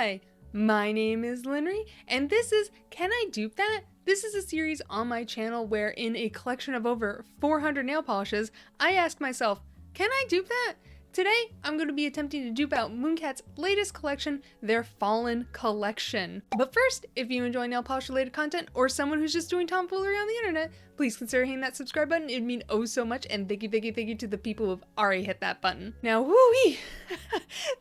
Hi, my name is Linry, and this is Can I Dupe That? This is a series on my channel where in a collection of over 400 nail polishes, I ask myself, can I dupe that? Today, I'm going to be attempting to dupe out Mooncat's latest collection, their Fallen collection. But first, if you enjoy nail polish related content or someone who's just doing tomfoolery on the internet, please consider hitting that subscribe button. It'd mean oh so much, and thank you to the people who've already hit that button. Now, woo-wee!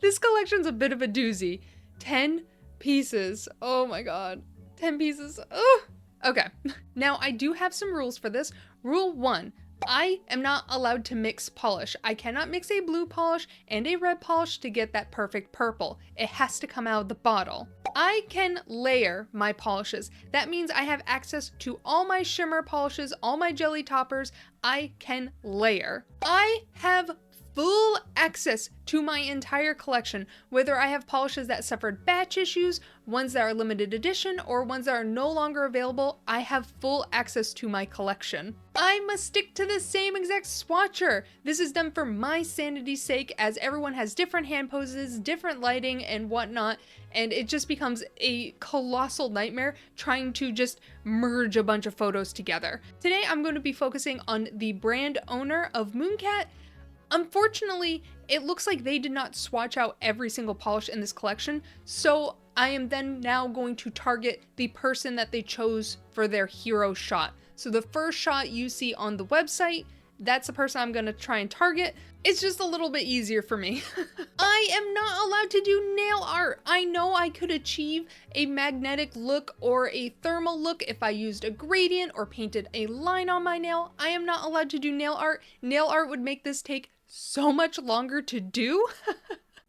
This collection's a bit of a doozy. 10 pieces. Oh my god. 10 pieces. Ugh. Okay. Now, I do have some rules for this. Rule 1. I am not allowed to mix polish. I cannot mix a blue polish and a red polish to get that perfect purple. It has to come out of the bottle. I can layer my polishes. That means I have access to all my shimmer polishes, all my jelly toppers. I can layer. I have full access to my entire collection, whether I have polishes that suffered batch issues, ones that are limited edition, or ones that are no longer available. I have full access to my collection. I must stick to the same exact swatcher. This is done for my sanity's sake, as everyone has different hand poses, different lighting, and whatnot, and it just becomes a colossal nightmare trying to just merge a bunch of photos together. Today, I'm going to be focusing on the brand owner of Mooncat. Unfortunately, it looks like they did not swatch out every single polish in this collection, so I am then now going to target the person that they chose for their hero shot. So the first shot you see on the website, that's the person I'm going to try and target. It's just a little bit easier for me. I am not allowed to do nail art. I know I could achieve a magnetic look or a thermal look if I used a gradient or painted a line on my nail. I am not allowed to do nail art. Nail art would make this take so much longer to do.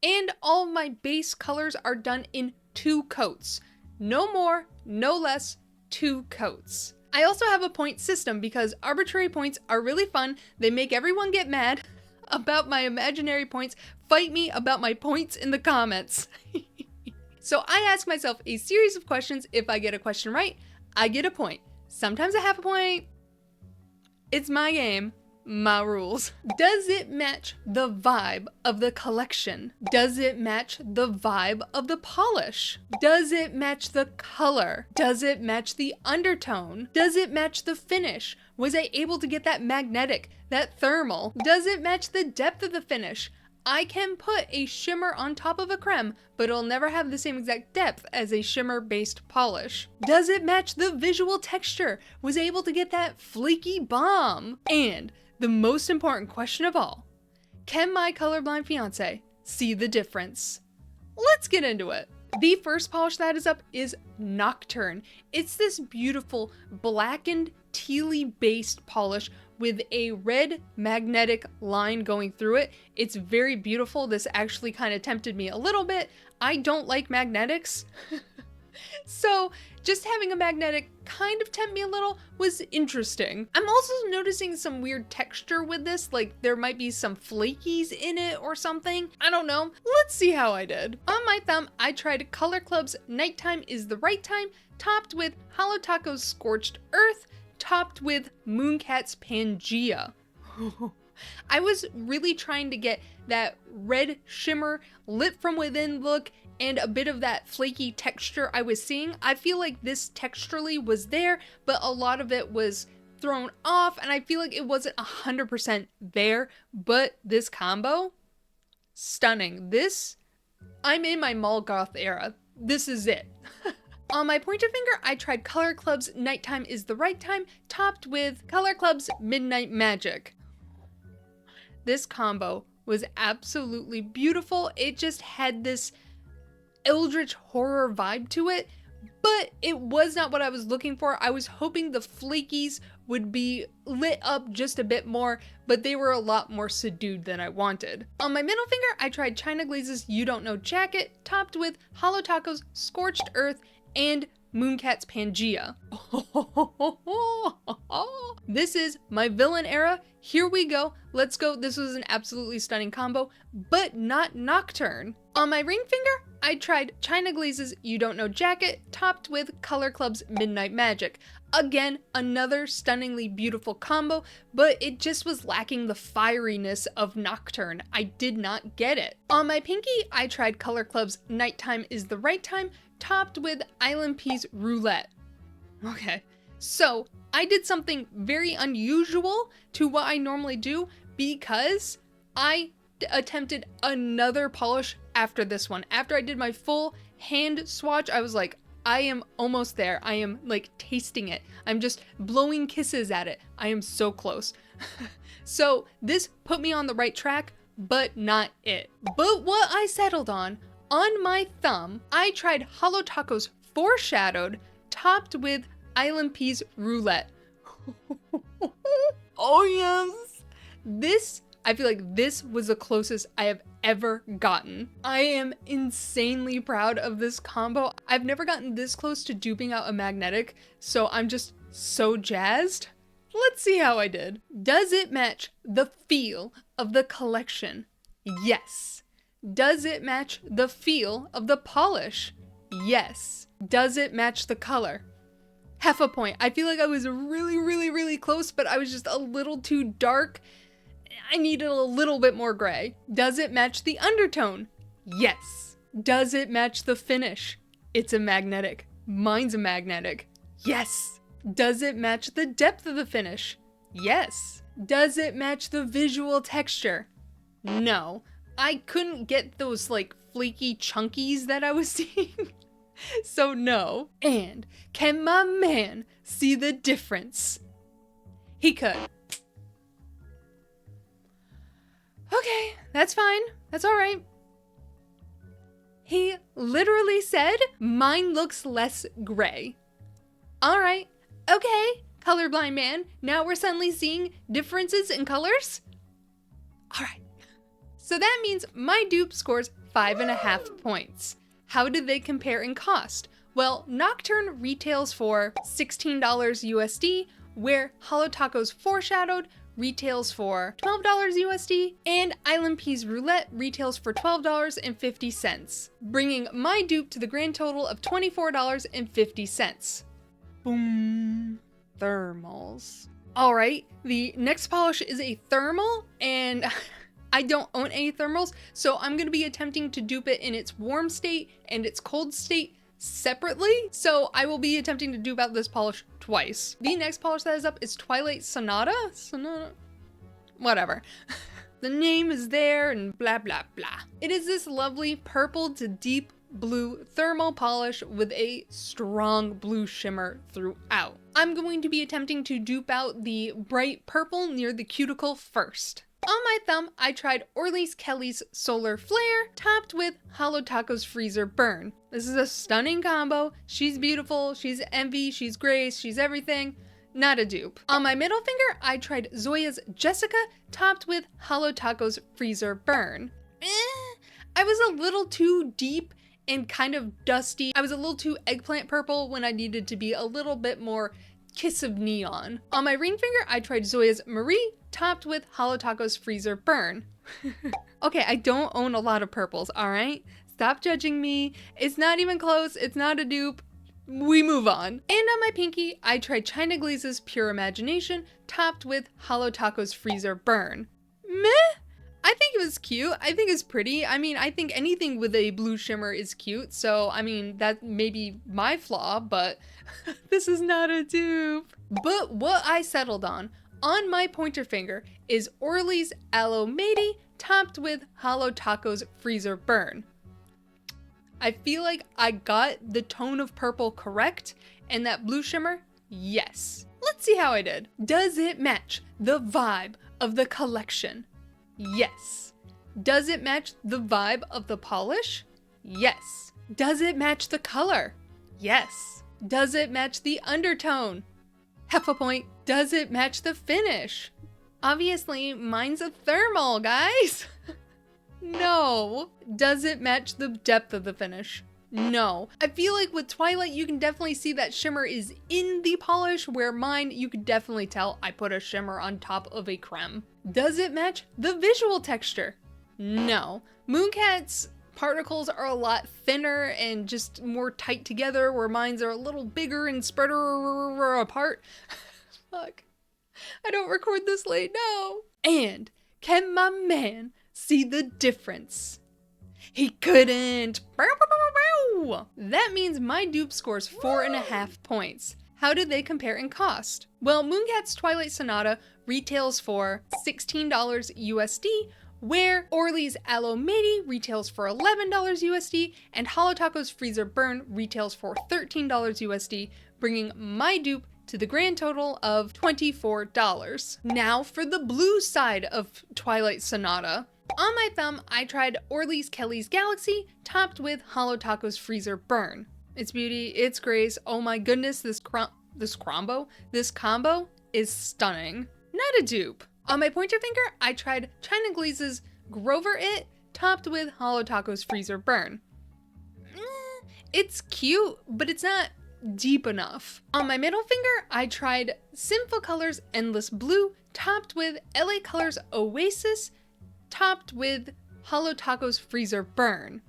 And all of my base colors are done in 2 coats. No more, no less, 2 coats. I also have a point system because arbitrary points are really fun. They make everyone get mad about my imaginary points. Fight me about my points in the comments. So I ask myself a series of questions. If I get a question right, I get a point. Sometimes I have a point. It's my game. My rules. Does it match the vibe of the collection? Does it match the vibe of the polish? Does it match the color? Does it match the undertone? Does it match the finish? Was I able to get that magnetic, that thermal? Does it match the depth of the finish? I can put a shimmer on top of a creme, but it'll never have the same exact depth as a shimmer-based polish. Does it match the visual texture? Was I able to get that flaky bomb? And the most important question of all, can my colorblind fiance see the difference? Let's get into it. The first polish that is up is Nocturne. It's this beautiful blackened tealy based polish with a red magnetic line going through it. It's very beautiful. This actually kind of tempted me a little bit. I don't like magnetics. So just having a magnetic kind of tempt me a little was interesting. I'm also noticing some weird texture with this, like there might be some flakies in it or something. I don't know. Let's see how I did. On my thumb, I tried Color Club's Nighttime is the Right Time, topped with Holo Taco's Scorched Earth, topped with Mooncat's Pangea. I was really trying to get that red shimmer, lit from within look, and a bit of that flaky texture I was seeing. I feel like this texturally was there, but a lot of it was thrown off, and I feel like it wasn't 100% there, but this combo, stunning. This, I'm in my mall goth era. This is it. On my pointer finger, I tried Color Club's Nighttime is the Right Time, topped with Color Club's Midnight Magic. This combo was absolutely beautiful. It just had this eldritch horror vibe to it, but it was not what I was looking for. I was hoping the flakies would be lit up just a bit more, but they were a lot more subdued than I wanted. On my middle finger, I tried China Glaze's You Don't Know Jacket, topped with Holo Taco's Scorched Earth and Mooncat's Pangea. This is my villain era. Here we go. Let's go. This was an absolutely stunning combo, but not Nocturne. On my ring finger, I tried China Glaze's You Don't Know Jacket, topped with Color Club's Midnight Magic. Again, another stunningly beautiful combo, but it just was lacking the fieriness of Nocturne. I did not get it. On my pinky, I tried Color Club's Nighttime is the Right Time, topped with Island Peas Roulette. Okay, so I did something very unusual to what I normally do because I attempted another polish after this one. After I did my full hand swatch, I was like, I am almost there. I am like tasting it. I'm just blowing kisses at it. I am so close. So this put me on the right track, but not it. But what I settled on my thumb, I tried Holo Taco's Foreshadowed, topped with Island Peas Roulette. Oh yes! I feel like this was the closest I have ever gotten. I am insanely proud of this combo. I've never gotten this close to duping out a magnetic, so I'm just so jazzed. Let's see how I did. Does it match the feel of the collection? Yes. Does it match the feel of the polish? Yes. Does it match the color? Half a point. I feel like I was really close, but I was just a little too dark. I needed a little bit more gray. Does it match the undertone? Yes. Does it match the finish? It's a magnetic. Mine's a magnetic. Yes. Does it match the depth of the finish? Yes. Does it match the visual texture? No. I couldn't get those like flaky chunkies that I was seeing. So no. And can my man see the difference? He could. Okay, that's fine. That's all right. He literally said, mine looks less gray. All right. Okay, colorblind man. Now we're suddenly seeing differences in colors? All right. So that means my dupe scores 5.5 points. How did they compare in cost? Well, Nocturne retails for $16 USD, where Holo Taco's Foreshadowed retails for $12 USD, and Island Peas Roulette retails for $12.50, bringing my dupe to the grand total of $24.50. Boom. Thermals. All right, the next polish is a thermal, and I don't own any thermals, so I'm going to be attempting to dupe it in its warm state and its cold state separately. So I will be attempting to dupe out this polish twice. The next polish that is up is Twilight Sonata? Whatever. The name is there and blah blah blah. It is this lovely purple to deep blue thermal polish with a strong blue shimmer throughout. I'm going to be attempting to dupe out the bright purple near the cuticle first. On my thumb, I tried Kelli's Solar Flare, topped with Holo Taco's Freezer Burn. This is a stunning combo. She's beautiful, she's envy, she's grace, she's everything. Not a dupe. On my middle finger, I tried Zoya's Jessica, topped with Holo Taco's Freezer Burn. I was a little too deep and kind of dusty. I was a little too eggplant purple when I needed to be a little bit more kiss of neon. On my ring finger, I tried Zoya's Marie, topped with Holo Taco's Freezer Burn. Okay, I don't own a lot of purples, all right? Stop judging me. It's not even close. It's not a dupe. We move on. And on my pinky, I tried China Glaze's Pure Imagination, topped with Holo Taco's Freezer Burn. Meh? I think it was cute. I think it's pretty. I mean, I think anything with a blue shimmer is cute. So, I mean, that may be my flaw, but this is not a dupe. But what I settled on my pointer finger is Orly's Aloe Matey, topped with Holo Taco's Freezer Burn. I feel like I got the tone of purple correct, and that blue shimmer, yes. Let's see how I did. Does it match the vibe of the collection? Yes. Does it match the vibe of the polish? Yes. Does it match the color? Yes. Does it match the undertone? Half a point. Does it match the finish? Obviously, mine's a thermal, guys. No. Does it match the depth of the finish? No. I feel like with Twilight, you can definitely see that shimmer is in the polish, where mine, you could definitely tell I put a shimmer on top of a creme. Does it match the visual texture? No. Mooncat's particles are a lot thinner and just more tight together, where mine's are a little bigger and spread apart. Fuck. I don't record this late, no. And can my man see the difference? He couldn't. That means my dupe scores 4.5 points. How did they compare in cost? Well, Mooncat's Twilight Sonata retails for $16 USD, where Orly's Aloe Matey retails for $11 USD, and Holotaco's Freezer Burn retails for $13 USD, bringing my dupe to the grand total of $24. Now for the blue side of Twilight Sonata. On my thumb, I tried Orly's Kelli's Galaxy, topped with Holotaco's Freezer Burn. Its beauty, its grace, oh my goodness, this combo is stunning. Not a dupe. On my pointer finger, I tried China Glaze's Grover It, topped with Holotaco's Freezer Burn. It's cute, but it's not deep enough. On my middle finger, I tried Sinful Colors Endless Blue, topped with LA Colors Oasis, topped with Holotaco's Freezer Burn.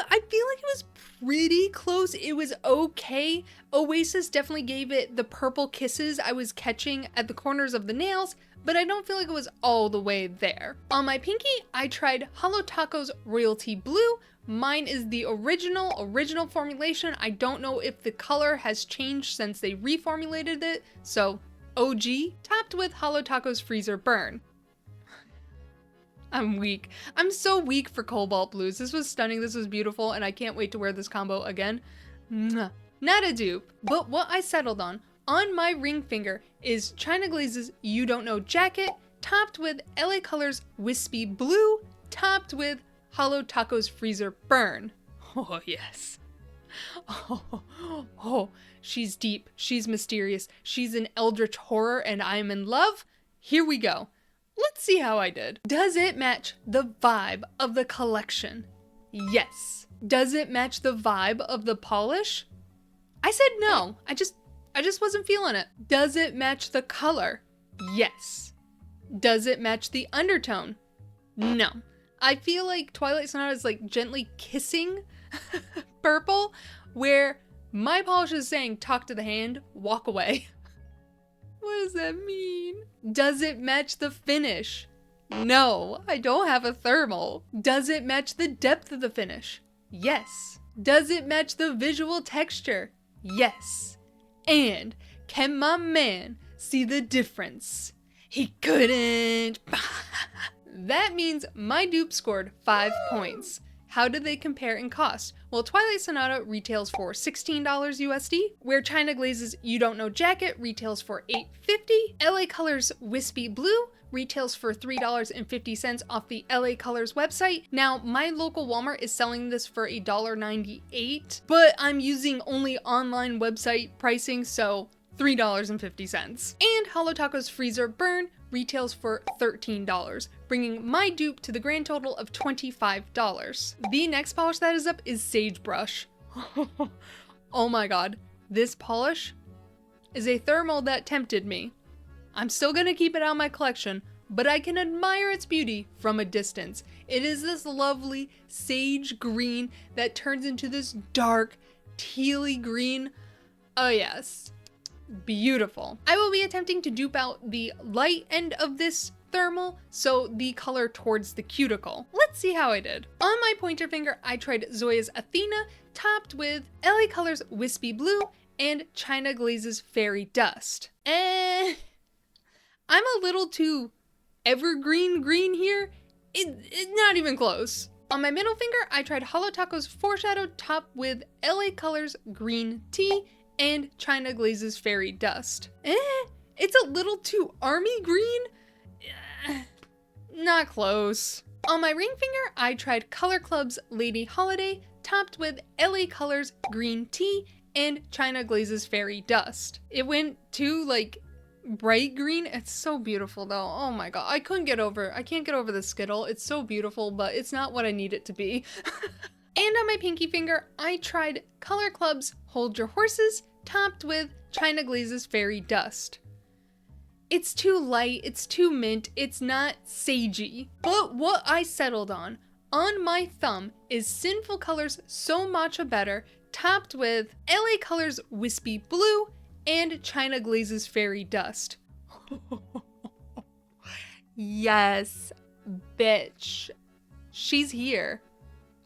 I feel like it was pretty close. It was okay. Oasis definitely gave it the purple kisses I was catching at the corners of the nails, but I don't feel like it was all the way there. On my pinky, I tried Holotaco's Royalty Blue. Mine is the original formulation. I don't know if the color has changed since they reformulated it, so OG, topped with Holotaco's Freezer Burn. I'm weak. I'm so weak for Cobalt Blues. This was stunning, this was beautiful, and I can't wait to wear this combo again. Mwah. Not a dupe. But what I settled on my ring finger is China Glaze's You Don't Know Jacket, topped with LA Colors Wispy Blue, topped with Holotaco's Freezer Burn. Oh, yes. Oh, she's deep, she's mysterious, she's an eldritch horror, and I'm in love. Here we go. Let's see how I did. Does it match the vibe of the collection? Yes. Does it match the vibe of the polish? I said no. I just wasn't feeling it. Does it match the color? Yes. Does it match the undertone? No. I feel like Twilight Sonata is like gently kissing purple, where my polish is saying talk to the hand, walk away. What does that mean? Does it match the finish? No, I don't have a thermal. Does it match the depth of the finish? Yes. Does it match the visual texture? Yes. And can my man see the difference? He couldn't. That means my dupe scored 5 points. How did they compare in cost? Well, Twilight Sonata retails for $16 USD, where China Glaze's You Don't Know Jacket retails for $8.50. LA Colors Wispy Blue retails for $3.50 off the LA Colors website. Now, my local Walmart is selling this for $1.98, but I'm using only online website pricing, so $3.50. And Holotaco's Freezer Burn retails for $13, bringing my dupe to the grand total of $25. The next polish that is up is Sagebrush. Oh my god, this polish is a thermal that tempted me. I'm still gonna keep it out of my collection, but I can admire its beauty from a distance. It is this lovely sage green that turns into this dark, tealy green. Oh yes. Beautiful. I will be attempting to dupe out the light end of this thermal, so the color towards the cuticle. Let's see how I did. On my pointer finger, I tried Zoya's Athena, topped with LA Colors Wispy Blue and China Glaze's Fairy Dust. I'm a little too evergreen green here. It's not even close. On my middle finger, I tried Holotaco's Foreshadow, topped with LA Colors Green Tea and China Glaze's Fairy Dust. It's a little too army green. Not close. On my ring finger, I tried Color Club's Lady Holiday, topped with LA Colors Green Tea and China Glaze's Fairy Dust. It went too like bright green. It's so beautiful though. Oh my god, I can't get over the Skittle. It's so beautiful, but it's not what I need it to be. And on my pinky finger, I tried Color Club's Hold Your Horses, topped with China Glaze's Fairy Dust. It's too light, it's too mint, it's not sagey. But what I settled on On my thumb is Sinful Colors So Matcha Better, topped with LA Colors Wispy Blue and China Glaze's Fairy Dust. Yes, bitch. She's here.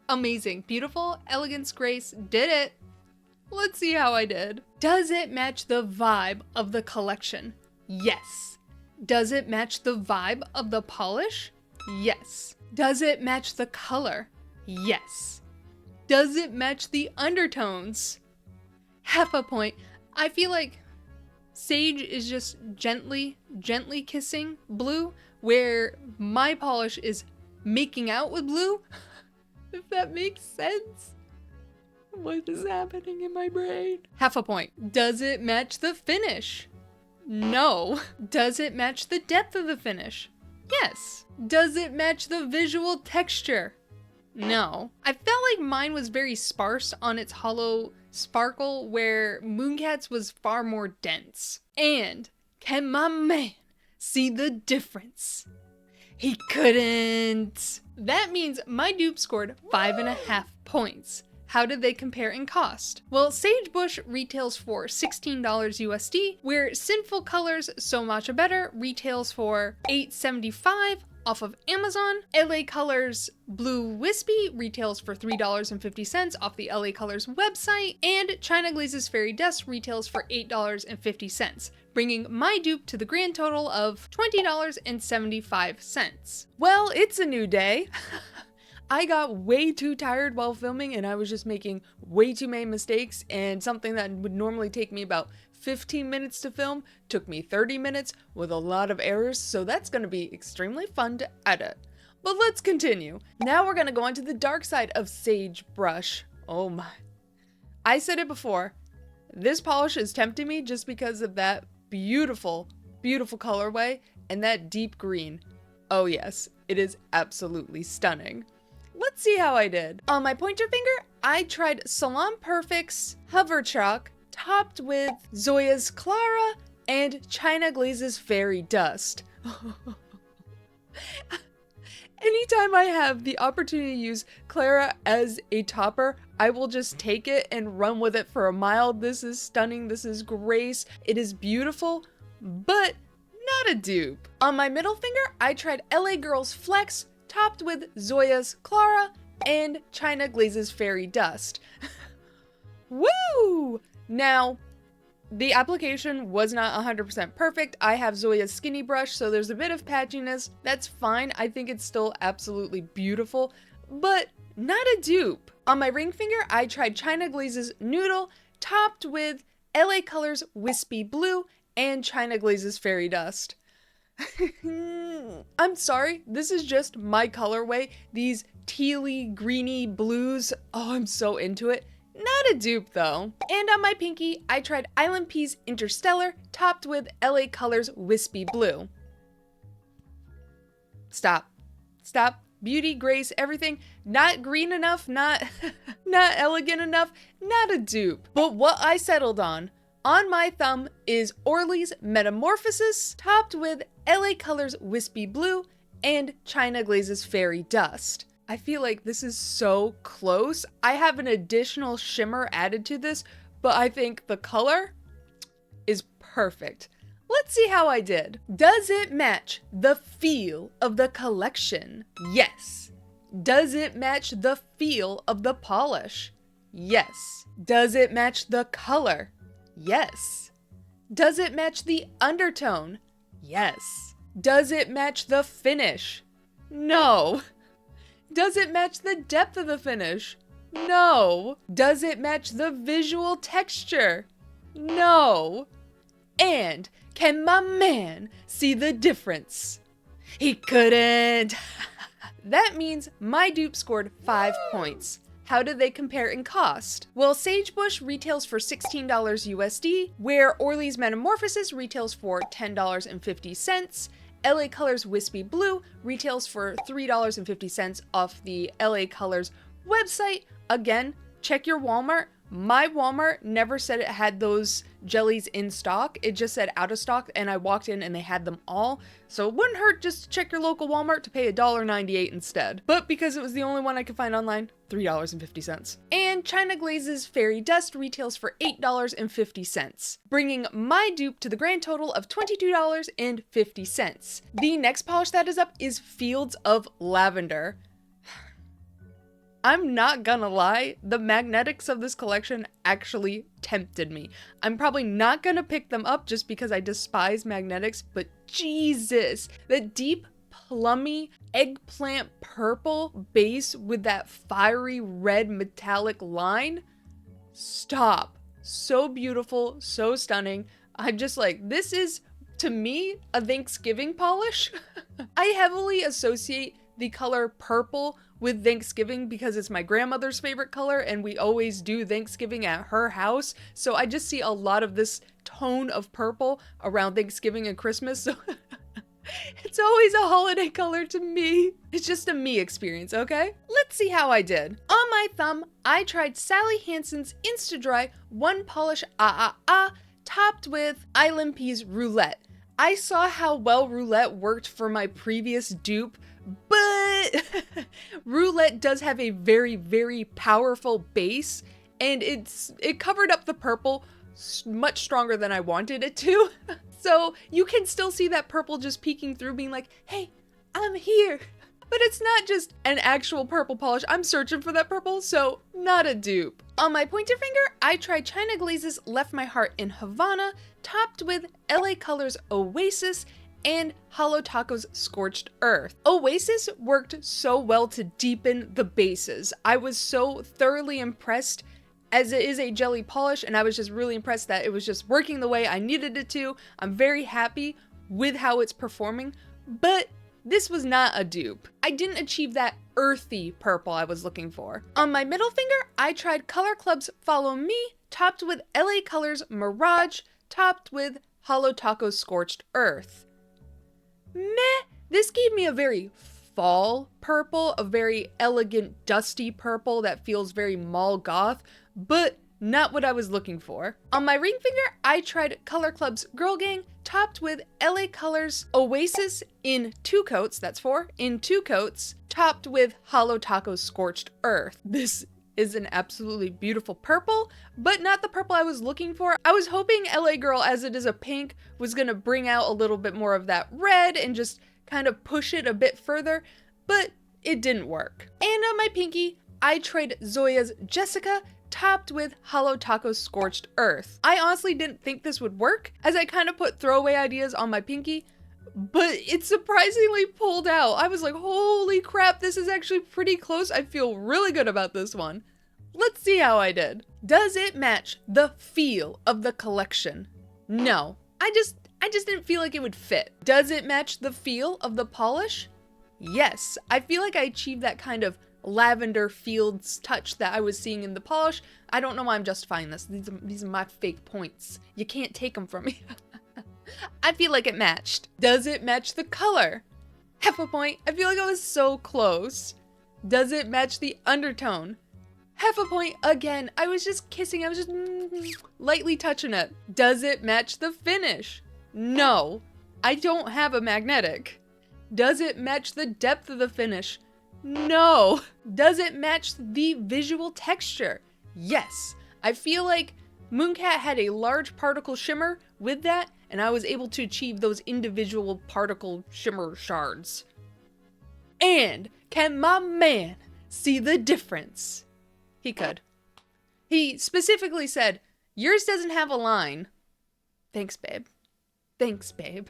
Amazing. Beautiful, elegance, grace. Did it. Let's see how I did. Does it match the vibe of the collection? Yes. Does it match the vibe of the polish? Yes. Does it match the color? Yes. Does it match the undertones? Half a point. I feel like Sage is just gently kissing blue, where my polish is making out with blue. If that makes sense. What is happening in my brain? Half a point. Does it match the finish? No. Does it match the depth of the finish? Yes. Does it match the visual texture? No. I felt like mine was very sparse on its hollow sparkle, where Mooncat's was far more dense. And can my man see the difference? He couldn't. That means my dupe scored 5.5 points. How did they compare in cost? Well, Sagebrush retails for $16 USD, where Sinful Colors So Matcha Better retails for $8.75 off of Amazon. LA Colors Blue Wispy retails for $3.50 off the LA Colors website, and China Glaze's Fairy Dust retails for $8.50, bringing my dupe to the grand total of $20.75. Well, it's a new day. I got way too tired while filming, and I was just making way too many mistakes, and something that would normally take me about 15 minutes to film took me 30 minutes with a lot of errors, so that's going to be extremely fun to edit. But let's continue. Now we're going to go into the dark side of Sagebrush. Oh my. I said it before. This polish is tempting me just because of that beautiful, beautiful colorway and that deep green. Oh yes, it is absolutely stunning. Let's see how I did. On my pointer finger, I tried Salon Perfect's Hover Chalk, topped with Zoya's Clara and China Glaze's Fairy Dust. Anytime I have the opportunity to use Clara as a topper, I will just take it and run with it for a mile. This is stunning. This is grace. It is beautiful, but not a dupe. On my middle finger, I tried LA Girls Flex, topped with Zoya's Clara and China Glaze's Fairy Dust. Woo! Now, the application was not 100% perfect. I have Zoya's skinny brush, so there's a bit of patchiness. That's fine. I think it's still absolutely beautiful, but not a dupe. On my ring finger, I tried China Glaze's Noodle, topped with LA Colors Wispy Blue and China Glaze's Fairy Dust. I'm sorry, this is just my colorway. These tealy, greeny blues. Oh, I'm so into it. Not a dupe though. And on my pinky, I tried Island Peas Interstellar, topped with LA Colors Wispy Blue. Stop. Stop. Beauty, grace, everything. Not green enough, not elegant enough, not a dupe. But what I settled on my thumb is Orly's Metamorphosis, topped with LA Colors Wispy Blue and China Glaze's Fairy Dust. I feel like this is so close. I have an additional shimmer added to this, but I think the color is perfect. Let's see how I did. Does it match the feel of the collection? Yes. Does it match the feel of the polish? Yes. Does it match the color? Yes. Does it match the undertone? Yes. Does it match the finish? No. Does it match the depth of the finish? No. Does it match the visual texture? No. And can my man see the difference? He couldn't. That means my dupe scored 5 points. How did they compare in cost? Well, Sagebrush retails for $16 USD, where Orly's Metamorphosis retails for $10.50. LA Colors Wispy Blue retails for $3.50 off the LA Colors website. Again, check your Walmart. My Walmart never said it had those jellies in stock. It just said out of stock, and I walked in and they had them all. So it wouldn't hurt just to check your local Walmart to pay $1.98 instead. But because it was the only one I could find online, $3.50. And China Glaze's Fairy Dust retails for $8.50, bringing my dupe to the grand total of $22.50. The next polish that is up is Fields of Lavender. I'm not gonna lie, the magnetics of this collection actually tempted me. I'm probably not gonna pick them up just because I despise magnetics, but Jesus, the deep, plummy, eggplant purple base with that fiery red metallic line, stop. So beautiful, so stunning. I'm just like, this is, to me, a Thanksgiving polish. I heavily associate the color purple with Thanksgiving because it's my grandmother's favorite color and we always do Thanksgiving at her house. So I just see a lot of this tone of purple around Thanksgiving and Christmas. So it's always a holiday color to me. It's just a me experience, okay? Let's see how I did. On my thumb, I tried Sally Hansen's Insta-Dry One Polish topped with Island Peas Roulette. I saw how well Roulette worked for my previous dupe, but Roulette does have a very, very powerful base, and it covered up the purple much stronger than I wanted it to. So you can still see that purple just peeking through, being like, hey, I'm here. But it's not just an actual purple polish. I'm searching for that purple, so not a dupe. On my pointer finger, I tried China Glaze's Left My Heart in Havana, topped with LA Colors Oasis and Hollow Taco's Scorched Earth. Oasis worked so well to deepen the bases. I was so thoroughly impressed, as it is a jelly polish, and I was just really impressed that it was just working the way I needed it to. I'm very happy with how it's performing, but this was not a dupe. I didn't achieve that earthy purple I was looking for. On my middle finger, I tried Color Club's Follow Me, topped with LA Colors Mirage, topped with Hollow Taco's Scorched Earth. Meh, this gave me a very fall purple, a very elegant, dusty purple that feels very mall goth, but not what I was looking for. On my ring finger, I tried Color Club's Girl Gang, topped with LA Colors Oasis in 2 coats, that's 4, in 2 coats, topped with Hollow Taco's Scorched Earth. This is an absolutely beautiful purple, but not the purple I was looking for. I was hoping LA Girl, as it is a pink, was gonna bring out a little bit more of that red and just kind of push it a bit further, but it didn't work. And on my pinky, I tried Zoya's Jessica, topped with Hollow Taco's Scorched Earth. I honestly didn't think this would work, as I kind of put throwaway ideas on my pinky, but it surprisingly pulled out. I was like, holy crap, this is actually pretty close. I feel really good about this one. Let's see how I did. Does it match the feel of the collection? No, I just didn't feel like it would fit. Does it match the feel of the polish? Yes, I feel like I achieved that kind of lavender fields touch that I was seeing in the polish. I don't know why I'm justifying this. These are my fake points. You can't take them from me. I feel like it matched. Does it match the color? Half a point. I feel like I was so close. Does it match the undertone? Half a point again. I was just kissing. I was just lightly touching it. Does it match the finish? No. I don't have a magnetic. Does it match the depth of the finish? No. Does it match the visual texture? Yes. I feel like Mooncat had a large particle shimmer with that, and I was able to achieve those individual particle shimmer shards. And can my man see the difference? He could. He specifically said, yours doesn't have a line. Thanks, babe. Thanks, babe.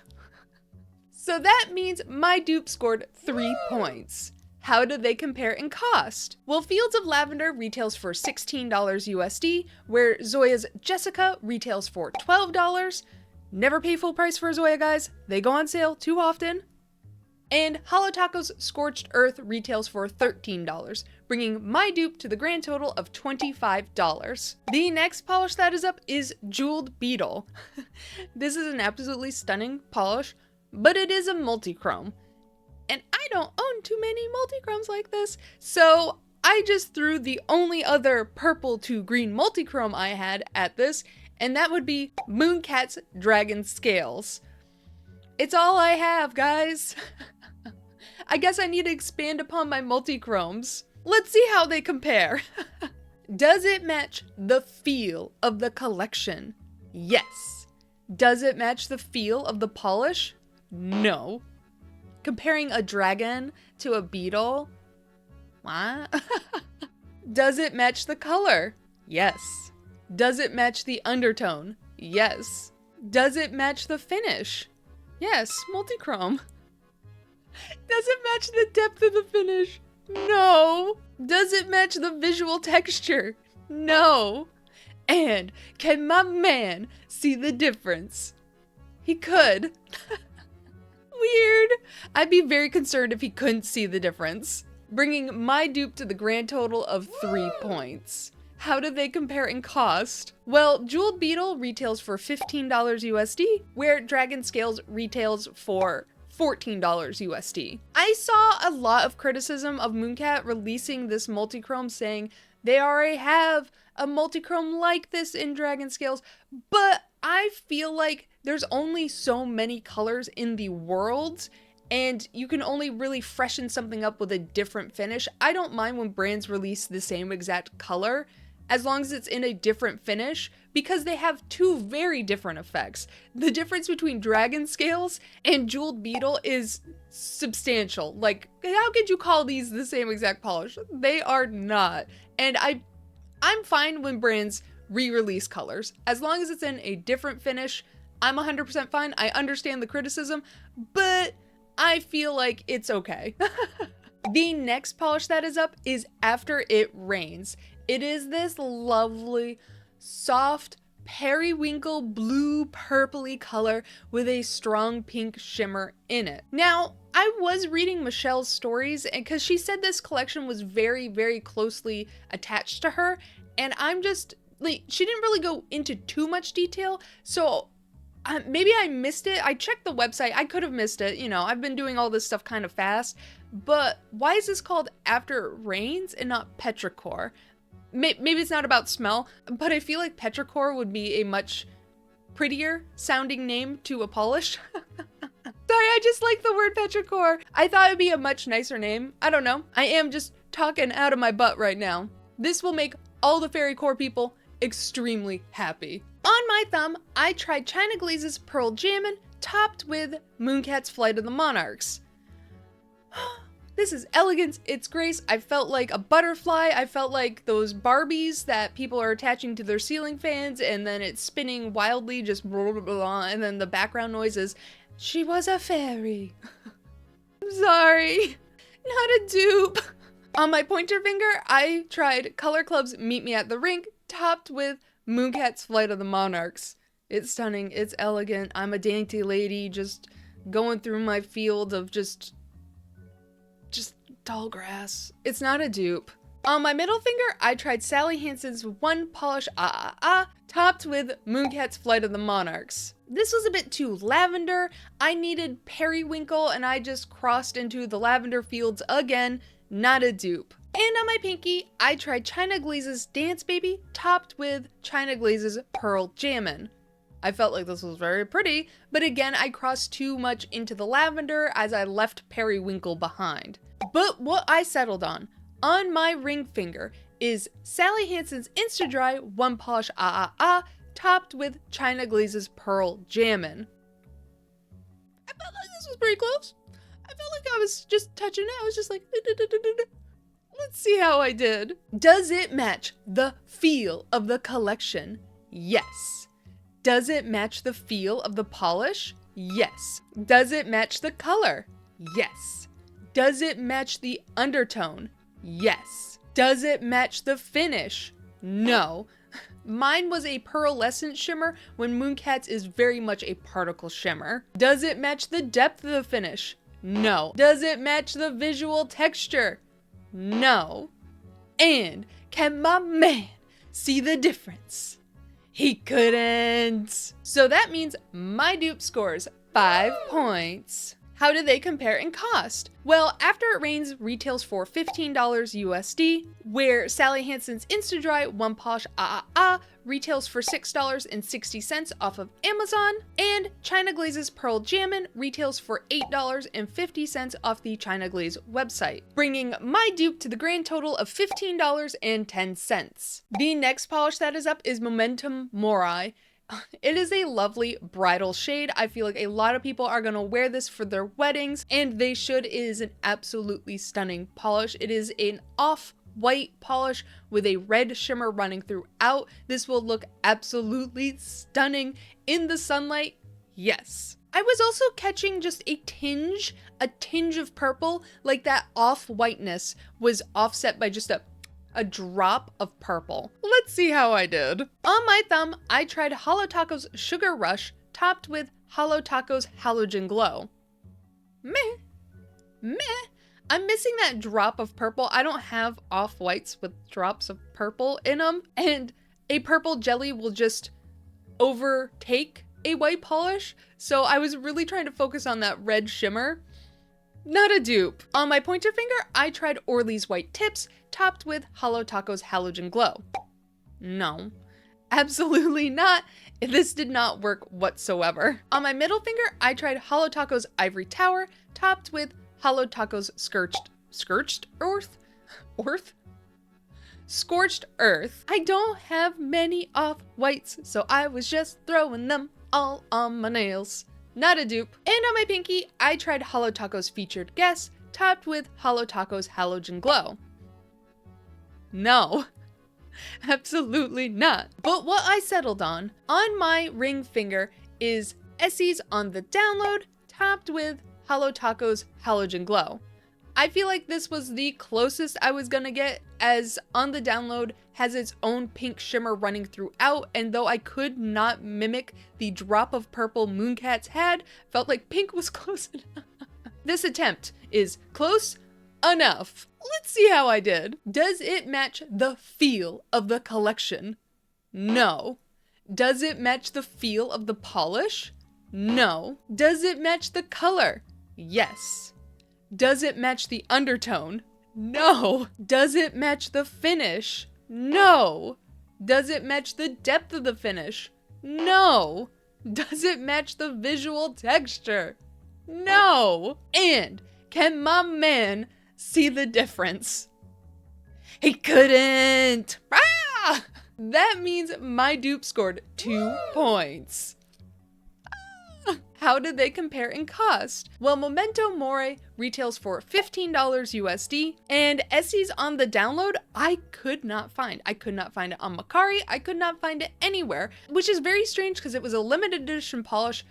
So that means my dupe scored 3 points. How do they compare in cost? Well, Fields of Lavender retails for $16 USD, where Zoya's Jessica retails for $12. Never pay full price for Zoya, guys. They go on sale too often. And Hollow Taco's Scorched Earth retails for $13, bringing my dupe to the grand total of $25. The next polish that is up is Jeweled Beetle. This is an absolutely stunning polish, but it is a multi-chrome. And I don't own too many multi-chromes like this, so I just threw the only other purple to green multichrome I had at this, and that would be Mooncat's Dragon Scales. It's all I have, guys. I guess I need to expand upon my multichromes. Let's see how they compare. Does it match the feel of the collection? Yes. Does it match the feel of the polish? No. Comparing a dragon to a beetle? What? Does it match the color? Yes. Does it match the undertone? Yes. Does it match the finish? Yes, multichrome. Does it match the depth of the finish? No. Does it match the visual texture? No. And can my man see the difference? He could. Weird. I'd be very concerned if he couldn't see the difference. Bringing my dupe to the grand total of 3 points. How do they compare in cost? Well, Jeweled Beetle retails for $15 USD, where Dragon Scales retails for $14 USD. I saw a lot of criticism of Mooncat releasing this multichrome, saying they already have a multichrome like this in Dragon Scales, but I feel like there's only so many colors in the world, and you can only really freshen something up with a different finish. I don't mind when brands release the same exact color, as long as it's in a different finish, because they have two very different effects. The difference between Dragon Scales and Jeweled Beetle is substantial. Like, how could you call these the same exact polish? They are not. And I'm fine when brands re-release colors. As long as it's in a different finish, I'm 100% fine. I understand the criticism, but I feel like it's okay. The next polish that is up is After It Rains. It is this lovely, soft, periwinkle blue purpley color with a strong pink shimmer in it. Now, I was reading Michelle's stories, and because she said this collection was very, very closely attached to her, and I'm just, like, she didn't really go into too much detail, so maybe I missed it. I checked the website. I could have missed it. You know, I've been doing all this stuff kind of fast, but why is this called After It Rains and not Petrichor? Maybe it's not about smell, but I feel like Petrichor would be a much prettier sounding name to a polish. Sorry, I just like the word Petrichor. I thought it'd be a much nicer name. I don't know. I am just talking out of my butt right now. This will make all the Fairy Core people extremely happy. On my thumb, I tried China Glaze's Pearl Jammin' topped with Mooncat's Flight of the Monarchs. This is elegance, it's grace. I felt like a butterfly. I felt like those Barbies that people are attaching to their ceiling fans, and then it's spinning wildly, just blah, blah, blah, and then the background noise is, she was a fairy. I'm sorry, not a dupe. On my pointer finger, I tried Color Club's Meet Me at the Rink, topped with Mooncat's Flight of the Monarchs. It's stunning, it's elegant. I'm a dainty lady just going through my field of just tall grass. It's not a dupe. On my middle finger, I tried Sally Hansen's One Polish topped with Mooncat's Flight of the Monarchs. This was a bit too lavender. I needed periwinkle, and I just crossed into the lavender fields again. Not a dupe. And on my pinky, I tried China Glaze's Dance Baby topped with China Glaze's Pearl Jammin'. I felt like this was very pretty, but again, I crossed too much into the lavender as I left periwinkle behind. But what I settled on my ring finger is Sally Hansen's Insta-Dry One Polish topped with China Glaze's Pearl Jammin'. I felt like this was pretty close. I felt like I was just touching it. I was just like, let's see how I did. Does it match the feel of the collection? Yes. Does it match the feel of the polish? Yes. Does it match the color? Yes. Does it match the undertone? Yes. Does it match the finish? No. Mine was a pearlescent shimmer when Mooncat's is very much a particle shimmer. Does it match the depth of the finish? No. Does it match the visual texture? No. And can my man see the difference? He couldn't. So that means my dupe scores 5 points. How do they compare in cost? Well, After It Rains retails for $15 USD, where Sally Hansen's Insta-Dry One Polish retails for $6.60 off of Amazon, and China Glaze's Pearl Jammin' retails for $8.50 off the China Glaze website, bringing my dupe to the grand total of $15.10. The next polish that is up is Memento Mori. It is a lovely bridal shade. I feel like a lot of people are going to wear this for their weddings, and they should. It is an absolutely stunning polish. It is an off-white polish with a red shimmer running throughout. This will look absolutely stunning in the sunlight. Yes. I was also catching just a tinge of purple, like that off-whiteness was offset by just a drop of purple. Let's see how I did. On my thumb, I tried Holo Taco's Sugar Rush topped with Holo Taco's Halogen Glow. Meh. I'm missing that drop of purple. I don't have off-whites with drops of purple in them, and a purple jelly will just overtake a white polish, so I was really trying to focus on that red shimmer. Not a dupe. On my pointer finger, I tried Orly's White Tips, topped with Holo Taco's Halogen Glow. No, absolutely not. This did not work whatsoever. On my middle finger, I tried Holo Taco's Ivory Tower, topped with Holo Taco's Scorched Earth. I don't have many off-whites, so I was just throwing them all on my nails. Not a dupe. And on my pinky, I tried Holo Taco's Featured Guest, topped with Holo Taco's Halogen Glow. No, absolutely not. But what I settled on my ring finger is Essie's On the Download, topped with Holo Taco's Halogen Glow. I feel like this was the closest I was gonna get, as On the Download has its own pink shimmer running throughout, and though I could not mimic the drop of purple Mooncats had, felt like pink was close enough. This attempt is close enough. Let's see how I did. Does it match the feel of the collection? No. Does it match the feel of the polish? No. Does it match the color? Yes. Does it match the undertone? No. Does it match the finish? No. Does it match the depth of the finish? No. Does it match the visual texture? No. And can my man see the difference? He couldn't. Ah! That means my dupe scored 2 points. How did they compare in cost? Well, Memento Mori retails for $15 USD, and Essie's On the Download, I could not find. I could not find it on Mercari. I could not find it anywhere, which is very strange because it was a limited edition polish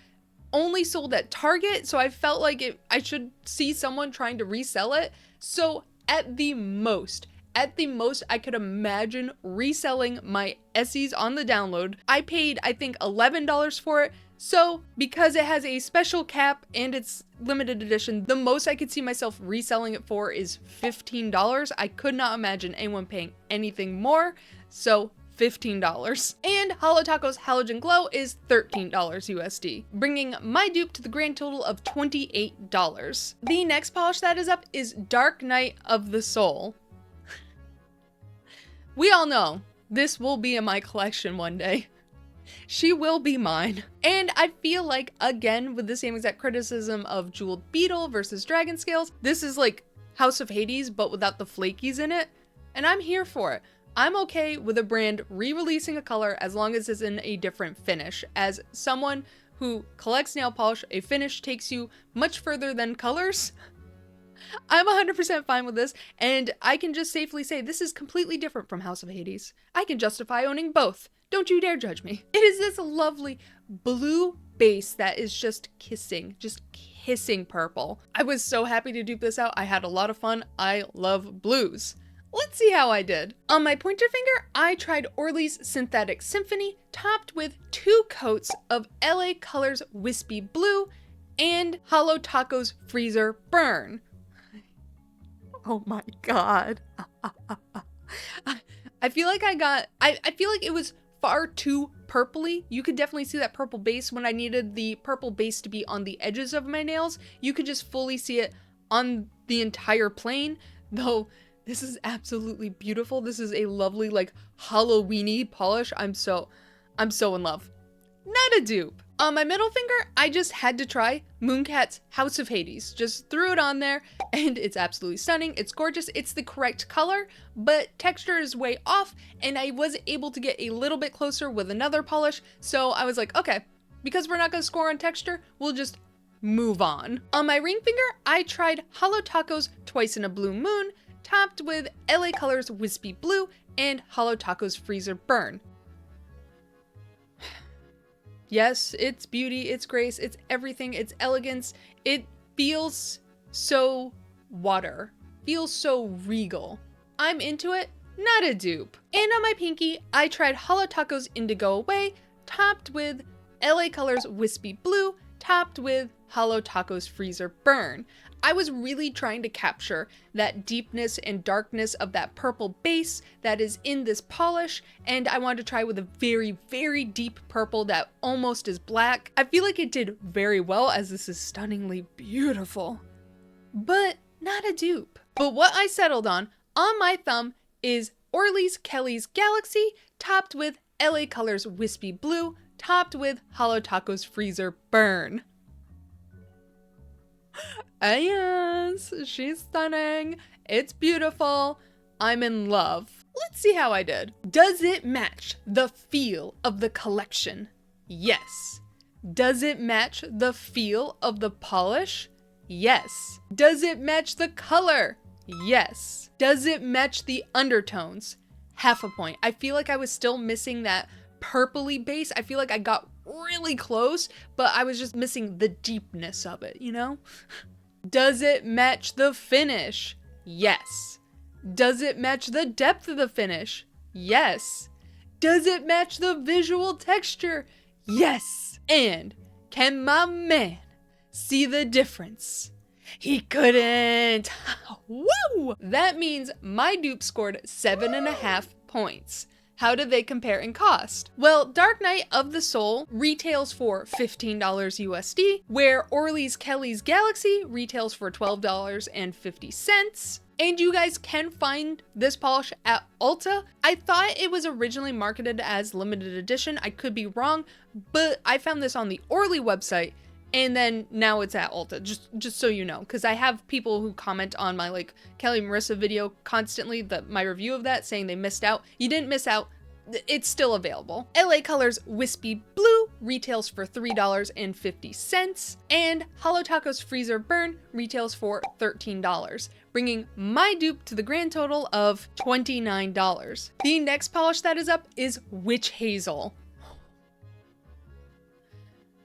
only sold at Target, so I felt like I should see someone trying to resell it. So at the most I could imagine reselling my Essie's On the Download. I paid, I think, $11 for it. So because it has a special cap and it's limited edition, the most I could see myself reselling it for is $15. I could not imagine anyone paying anything more. So $15. And Holo Taco's Halogen Glow is $13 USD, bringing my dupe to the grand total of $28. The next polish that is up is Dark Night of the Soul. We all know this will be in my collection one day. She will be mine. And I feel like, again, with the same exact criticism of Jeweled Beetle versus Dragon Scales, this is like House of Hades, but without the flakies in it. And I'm here for it. I'm okay with a brand re-releasing a color as long as it's in a different finish. As someone who collects nail polish, a finish takes you much further than colors. I'm 100% fine with this, and I can just safely say this is completely different from House of Hades. I can justify owning both. Don't you dare judge me. It is this lovely blue base that is just kissing purple. I was so happy to dupe this out. I had a lot of fun. I love blues. Let's see how I did. On my pointer finger, I tried Orly's Synthetic Symphony, topped with 2 coats of LA Colors Wispy Blue and Holo Taco's Freezer Burn. Oh my god. I feel like I feel like it was far too purpley. You could definitely see that purple base. When I needed the purple base to be on the edges of my nails, you could just fully see it on the entire plane, though this is absolutely beautiful. This is a lovely, like, Halloween-y polish. I'm so in love. Not a dupe. On my middle finger, I just had to try Mooncat's House of Hades. Just threw it on there, and it's absolutely stunning. It's gorgeous. It's the correct color, but texture is way off, and I was able to get a little bit closer with another polish, so I was like, okay, because we're not going to score on texture, we'll just move on. On my ring finger, I tried Holo Taco's Twice in a Blue Moon, topped with LA Colors Wispy Blue and Holo Taco's Freezer Burn. Yes, it's beauty, it's grace, it's everything, it's elegance. It feels so water, feels so regal. I'm into it, not a dupe. And on my pinky, I tried Holo Taco's Indigo Away, topped with LA Colors Wispy Blue, topped with Holo Taco's Freezer Burn. I was really trying to capture that deepness and darkness of that purple base that is in this polish, and I wanted to try with a very, very deep purple that almost is black. I feel like it did very well, as this is stunningly beautiful, but not a dupe. But what I settled on my thumb is Orly's Kelly's Galaxy, topped with LA Colors Wispy Blue, topped with Holo Taco's Freezer Burn. Yes, she's stunning. It's beautiful. I'm in love. Let's see how I did. Does it match the feel of the collection? Yes. Does it match the feel of the polish? Yes. Does it match the color? Yes. Does it match the undertones? Half a point. I feel like I was still missing that purpley base. I feel like I got really close, but I was just missing the deepness of it, you know? Does it match the finish? Yes. Does it match the depth of the finish? Yes. Does it match the visual texture? Yes. And can my man see the difference? He couldn't. Woo! That means my dupe scored 7.5 points. How do they compare in cost? Well, Dark Night of the Soul retails for $15 USD, where Orly's Kelly's Galaxy retails for $12.50. And you guys can find this polish at Ulta. I thought it was originally marketed as limited edition. I could be wrong, but I found this on the Orly website, and then now it's at Ulta, just so you know, because I have people who comment on my like Kelly Marissa video constantly, my review of that, saying they missed out. You didn't miss out. It's still available. LA Colors Wispy Blue retails for $3.50, and Holo Taco's Freezer Burn retails for $13, bringing my dupe to the grand total of $29. The next polish that is up is Witch Hazel.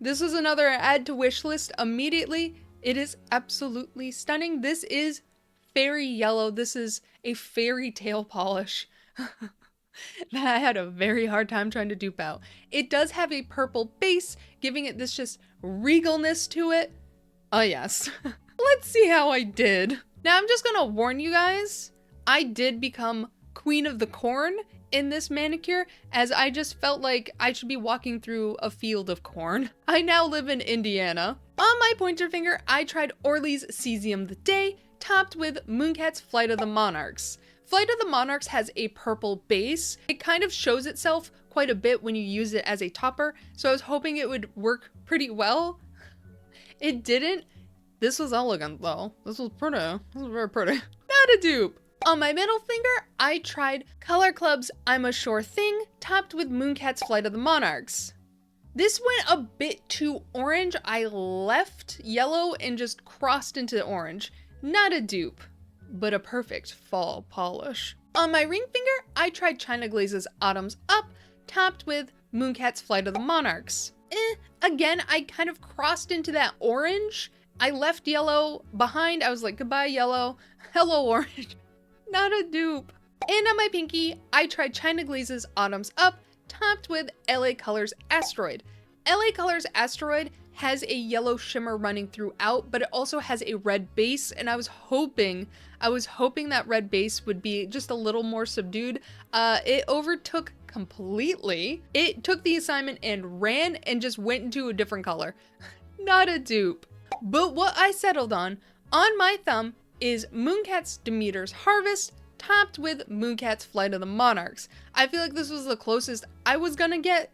This is another add to wish list immediately. It is absolutely stunning. This is fairy yellow. This is a fairy tale polish that I had a very hard time trying to dupe out. It does have a purple base, giving it this just regalness to it. Oh yes. Let's see how I did. Now I'm just gonna warn you guys, I did become Queen of the Corn in this manicure, as I just felt like I should be walking through a field of corn. I now live in Indiana. On my pointer finger, I tried Orly's Cesium the Day, topped with Mooncat's Flight of the Monarchs. Flight of the Monarchs has a purple base. It kind of shows itself quite a bit when you use it as a topper, so I was hoping it would work pretty well. It didn't. This was elegant though. This was pretty. This was very pretty. Not a dupe. On my middle finger, I tried Color Club's I'm a Sure Thing, topped with Mooncat's Flight of the Monarchs. This went a bit too orange. I left yellow and just crossed into orange. Not a dupe, but a perfect fall polish. On my ring finger, I tried China Glaze's Autumn's Up, topped with Mooncat's Flight of the Monarchs. Again, I kind of crossed into that orange. I left yellow behind. I was like, goodbye yellow, hello orange. Not a dupe. And on my pinky, I tried China Glaze's Autumn's Up, topped with LA Colors Asteroid. LA Colors Asteroid has a yellow shimmer running throughout, but it also has a red base, and I was hoping that red base would be just a little more subdued. It overtook completely. It took the assignment and ran and just went into a different color. Not a dupe. But what I settled on my thumb is Mooncat's Demeter's Harvest, topped with Mooncat's Flight of the Monarchs. I feel like this was the closest I was gonna get.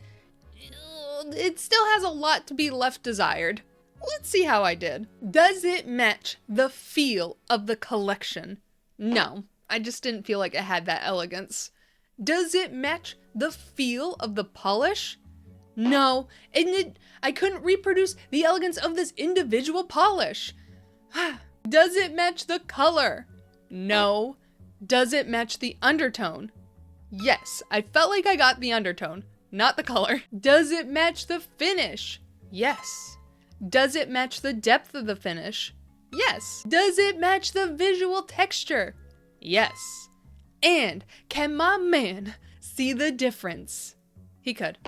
It still has a lot to be left desired. Let's see how I did. Does it match the feel of the collection? No, I just didn't feel like it had that elegance. Does it match the feel of the polish? No, and I couldn't reproduce the elegance of this individual polish. Does it match the color? No. Does it match the undertone? Yes, I felt like I got the undertone, not the color. Does it match the finish? Yes. Does it match the depth of the finish? Yes. Does it match the visual texture? Yes. And can my man see the difference? He could.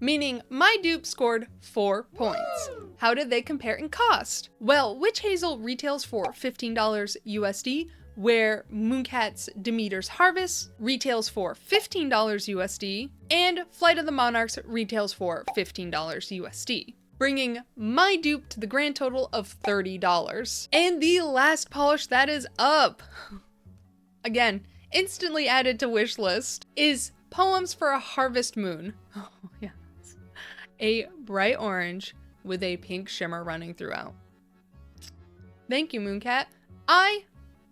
Meaning my dupe scored 4 points. How did they compare in cost? Well, Witch Hazel retails for $15 USD, where Mooncat's Demeter's Harvest retails for $15 USD, and Flight of the Monarchs retails for $15 USD, bringing my dupe to the grand total of $30. And the last polish that is up, again, instantly added to wish list, is Poems for a Harvest Moon. Oh, yeah. A bright orange with a pink shimmer running throughout. Thank you, Mooncat. I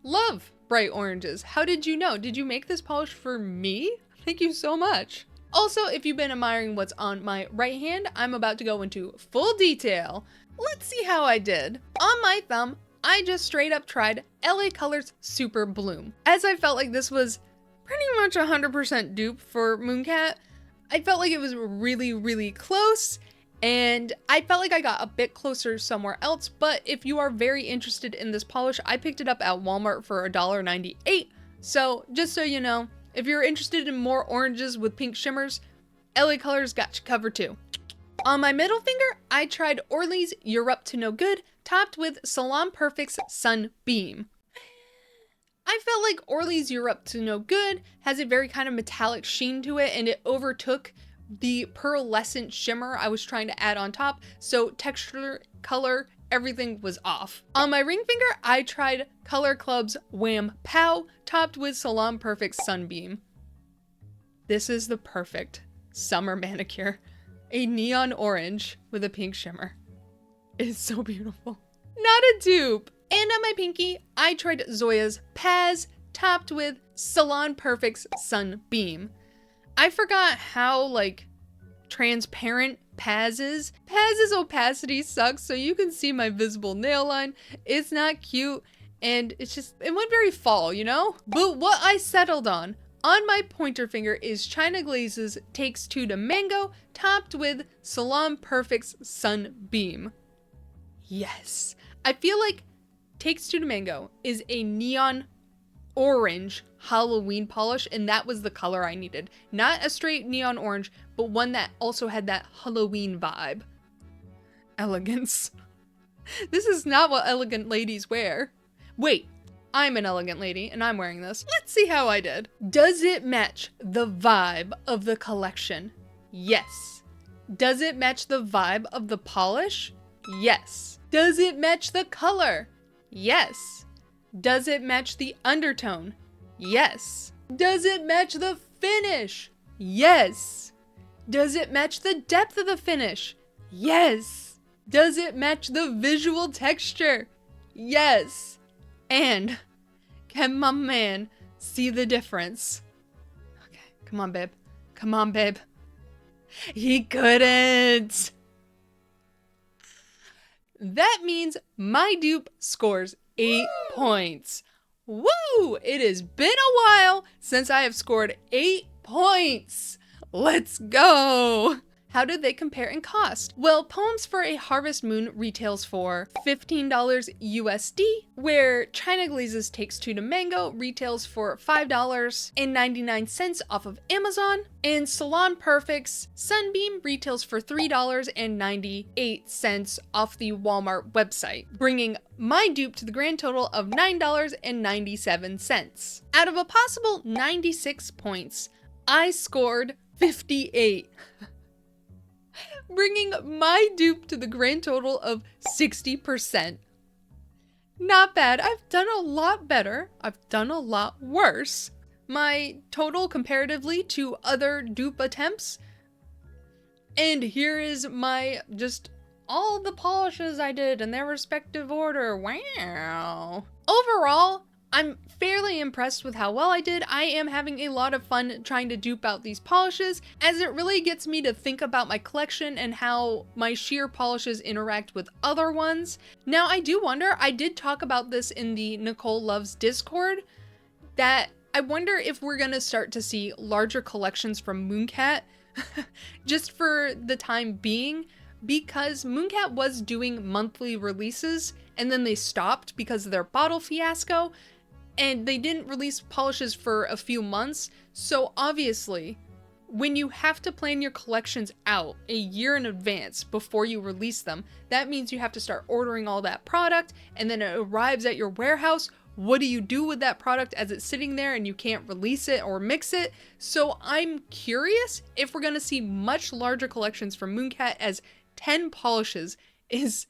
love bright oranges. How did you know? Did you make this polish for me? Thank you so much. Also, if you've been admiring what's on my right hand, I'm about to go into full detail. Let's see how I did. On my thumb, I just straight up tried LA Colors Super Bloom, as I felt like this was pretty much 100% dupe for Mooncat. I felt like it was really, really close, and I felt like I got a bit closer somewhere else, but if you are very interested in this polish, I picked it up at Walmart for $1.98. So just so you know, if you're interested in more oranges with pink shimmers, LA Colors got you covered too. On my middle finger, I tried Orly's You're Up to No Good, topped with Salon Perfect's Sunbeam. I felt like Orly's You're Up to No Good has a very kind of metallic sheen to it, and it overtook the pearlescent shimmer I was trying to add on top, so texture, color, everything was off. On my ring finger, I tried Color Club's Wham Pow, topped with Salon Perfect's Sunbeam. This is the perfect summer manicure. A neon orange with a pink shimmer. It is so beautiful. Not a dupe. And on my pinky, I tried Zoya's Paz, topped with Salon Perfect's Sunbeam. I forgot how, like, transparent Paz is. Paz's opacity sucks, so you can see my visible nail line. It's not cute, and it went very fall, you know? But what I settled on my pointer finger is China Glaze's Takes Two to Mango, topped with Salon Perfect's Sunbeam. Yes. I feel like Takes Two to Mango is a neon orange Halloween polish, and that was the color I needed. Not a straight neon orange, but one that also had that Halloween vibe. Elegance. This is not what elegant ladies wear. Wait, I'm an elegant lady, and I'm wearing this. Let's see how I did. Does it match the vibe of the collection? Yes. Does it match the vibe of the polish? Yes. Does it match the color? Yes. Does it match the undertone? Yes. Does it match the finish? Yes. Does it match the depth of the finish? Yes. Does it match the visual texture? Yes. And can my man see the difference? Okay, come on, babe. Come on, babe. He couldn't. That means my dupe scores 8 points. Woo! It has been a while since I have scored 8 points. Let's go. How do they compare in cost? Well, Poems for a Harvest Moon retails for $15 USD, where China Glazes Takes Two to Mango retails for $5.99 off of Amazon, and Salon Perfect's Sunbeam retails for $3.98 off the Walmart website, bringing my dupe to the grand total of $9.97. Out of a possible 96 points, I scored 58. Bringing my dupe to the grand total of 60%. Not bad. I've done a lot better. I've done a lot worse. My total comparatively to other dupe attempts. And here is my just all the polishes I did in their respective order. Wow. Overall, I'm fairly impressed with how well I did. I am having a lot of fun trying to dupe out these polishes, as it really gets me to think about my collection and how my sheer polishes interact with other ones. Now, I do wonder, I did talk about this in the Nicole Loves Discord, that I wonder if we're gonna start to see larger collections from Mooncat, just for the time being, because Mooncat was doing monthly releases, and then they stopped because of their bottle fiasco. And they didn't release polishes for a few months, so obviously, when you have to plan your collections out a year in advance before you release them, that means you have to start ordering all that product, and then it arrives at your warehouse. What do you do with that product as it's sitting there and you can't release it or mix it? So I'm curious if we're gonna see much larger collections from Mooncat, as 10 polishes is...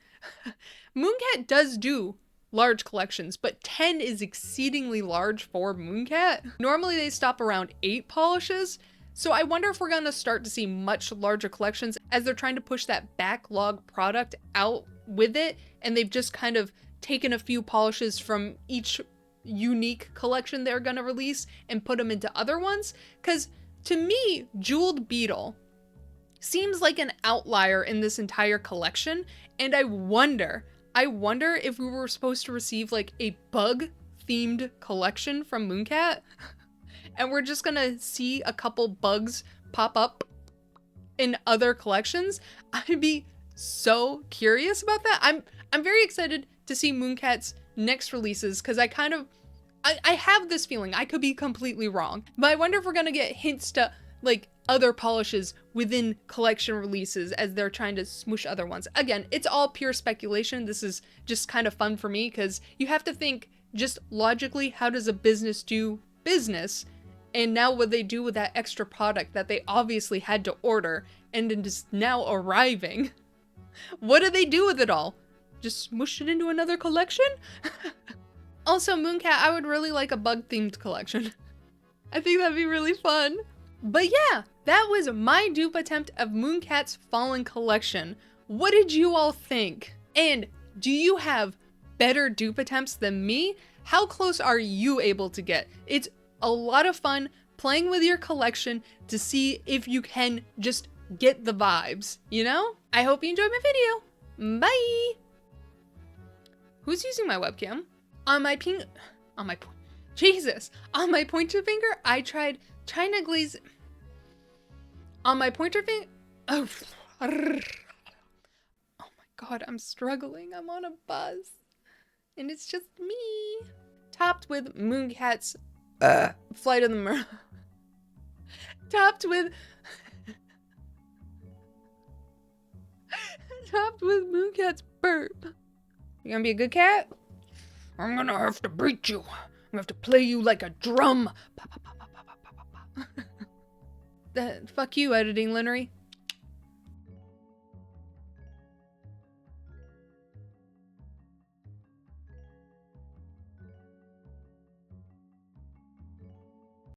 Mooncat does do large collections, but 10 is exceedingly large for Mooncat. Normally they stop around 8 polishes, so I wonder if we're gonna start to see much larger collections as they're trying to push that backlog product out with it, and they've just kind of taken a few polishes from each unique collection they're gonna release and put them into other ones. Because to me, Jeweled Beetle seems like an outlier in this entire collection, and I wonder if we were supposed to receive like a bug-themed collection from Mooncat, and we're just gonna see a couple bugs pop up in other collections. I'd be so curious about that. I'm very excited to see Mooncat's next releases, because I have this feeling, I could be completely wrong, but I wonder if we're gonna get hints to like other polishes within collection releases as they're trying to smoosh other ones. Again, it's all pure speculation. This is just kind of fun for me, because you have to think just logically, how does a business do business? And now what they do with that extra product that they obviously had to order and it is now arriving. What do they do with it all? Just smush it into another collection? Also, Mooncat, I would really like a bug-themed collection. I think that'd be really fun. But yeah, that was my dupe attempt of Mooncat's Fallen collection. What did you all think? And do you have better dupe attempts than me? How close are you able to get? It's a lot of fun playing with your collection to see if you can just get the vibes, you know? I hope you enjoyed my video. Bye! Who's using my webcam? On my pointer finger, I tried China Glaze. On my pointer finger, oh my god, I'm struggling. I'm on a bus, and it's just me. Topped with Mooncat's Flight of the Mer. Topped with Mooncat's burp. You gonna be a good cat? I'm gonna have to beat you. I'm gonna have to play you like a drum. Fuck you, editing Linry.